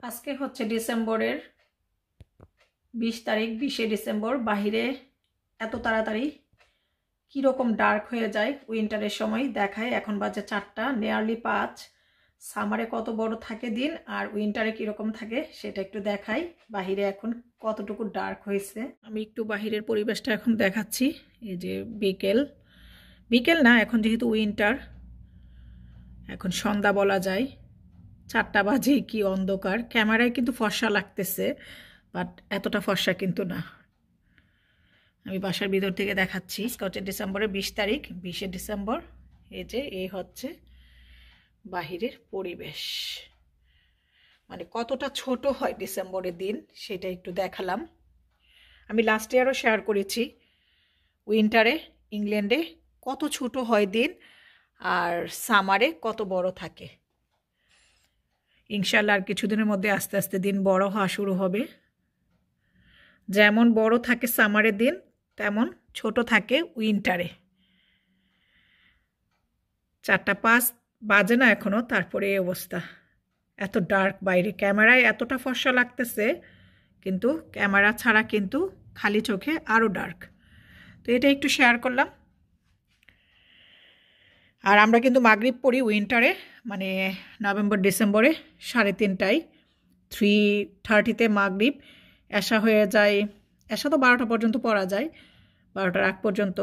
আজকে হচ্ছে ডিসেম্বরের 20 তারিখ, 20শে ডিসেম্বর। বাহিরে এত তাড়াতাড়ি কীরকম ডার্ক হয়ে যায় উইন্টারের সময় দেখায়। এখন বাজে 4টা, নিয়ারলি 5। সামারে কত বড় থাকে দিন আর উইন্টারে কীরকম থাকে সেটা একটু দেখাই। বাহিরে এখন কতটুকু ডার্ক হয়েছে আমি একটু বাহিরের পরিবেশটা এখন দেখাচ্ছি। এই যে বিকেল বিকেল না, এখন যেহেতু উইন্টার, এখন সন্ধ্যা বলা যায়। 4টা বাজে, কি অন্ধকার। ক্যামেরায় কিন্তু ফর্সা লাগতেছে, বাট এতটা ফর্সা কিন্তু না। আমি বাসার ভিতর থেকে দেখাচ্ছি। আজকে হচ্ছে ডিসেম্বরের 20 তারিখ, 20শে ডিসেম্বর। এই যে এই হচ্ছে বাহিরের পরিবেশ, মানে কতটা ছোট হয় ডিসেম্বরের দিন সেটা একটু দেখালাম। আমি লাস্ট ইয়ারও শেয়ার করেছি উইন্টারে ইংল্যান্ডে কত ছোট হয় দিন আর সামারে কত বড় থাকে। ইনশাল্লাহ আর কিছুদিনের মধ্যে আস্তে আস্তে দিন বড় হওয়া শুরু হবে। যেমন বড় থাকে সামারের দিন, তেমন ছোট থাকে উইন্টারে। 4টা 5 বাজে না এখনো, তারপরে এই অবস্থা। এত ডার্ক বাইরে, ক্যামেরায় এতটা ফর্সা লাগতেছে, কিন্তু ক্যামেরা ছাড়া কিন্তু খালি চোখে আরও ডার্ক। তো এটা একটু শেয়ার করলাম। আর আমরা কিন্তু মাগরিব পড়ি উইন্টারে, মানে নভেম্বর ডিসেম্বরে 3:30টায়, 3:30তে মাগরিব। এশা হয়ে যায়, এশা তো 12টা পর্যন্ত পড়া যায়, 12টার আগ পর্যন্ত,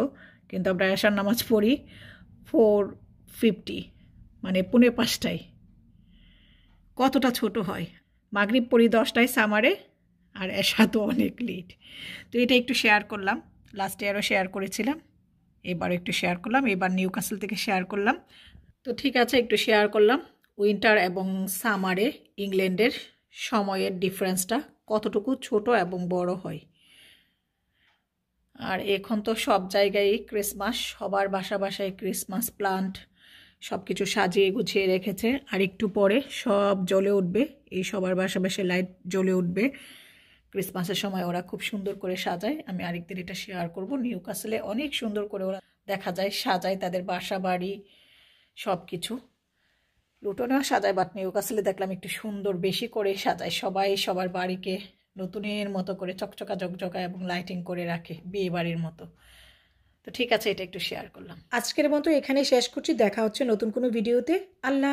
কিন্তু আমরা এশার নামাজ পড়ি 4:50, মানে 4:45টায়। কতটা ছোট হয়। মাগরিব পড়ি 10টায় সামারে, আর এশা তো অনেক লেট। তো এটা একটু শেয়ার করলাম। লাস্ট ইয়ারও শেয়ার করেছিলাম, এবার একটু শেয়ার করলাম। এবার নিউক্যাসল থেকে শেয়ার করলাম। তো ঠিক আছে, একটু শেয়ার করলাম উইন্টার এবং সামারে ইংল্যান্ডের সময়ের ডিফারেন্সটা কতটুকু ছোট এবং বড় হয়। আর এখন তো সব জায়গায় ক্রিসমাস, সবার বাসা বাসায় ক্রিসমাস প্লান্ট সব কিছু সাজিয়ে গুছিয়ে রেখেছে। আর একটু পরে সব জ্বলে উঠবে, এই সবার বাসা বাসায় লাইট জ্বলে উঠবে। ক্রিসমাসের সময় ওরা খুব সুন্দর করে সাজায়। আমি আরেকদিন এটা শেয়ার করব। নিউক্যাসলে অনেক সুন্দর করে ওরা দেখা যায় সাজায় তাদের বাসা বাড়ি সব কিছু। লুটনেও সাজায়, বাট নিউক্যাসলে দেখলাম একটু সুন্দর বেশি করে সাজায়। সবাই সবার বাড়িকে নতুনের মতো করে চকচকা জকজকা এবং লাইটিং করে রাখে, বিয়ে বাড়ির মতো। তো ঠিক আছে, এটা একটু শেয়ার করলাম। আজকের মতো এখানেই শেষ করছি। দেখা হচ্ছে নতুন কোনো ভিডিওতে। আল্লাহ।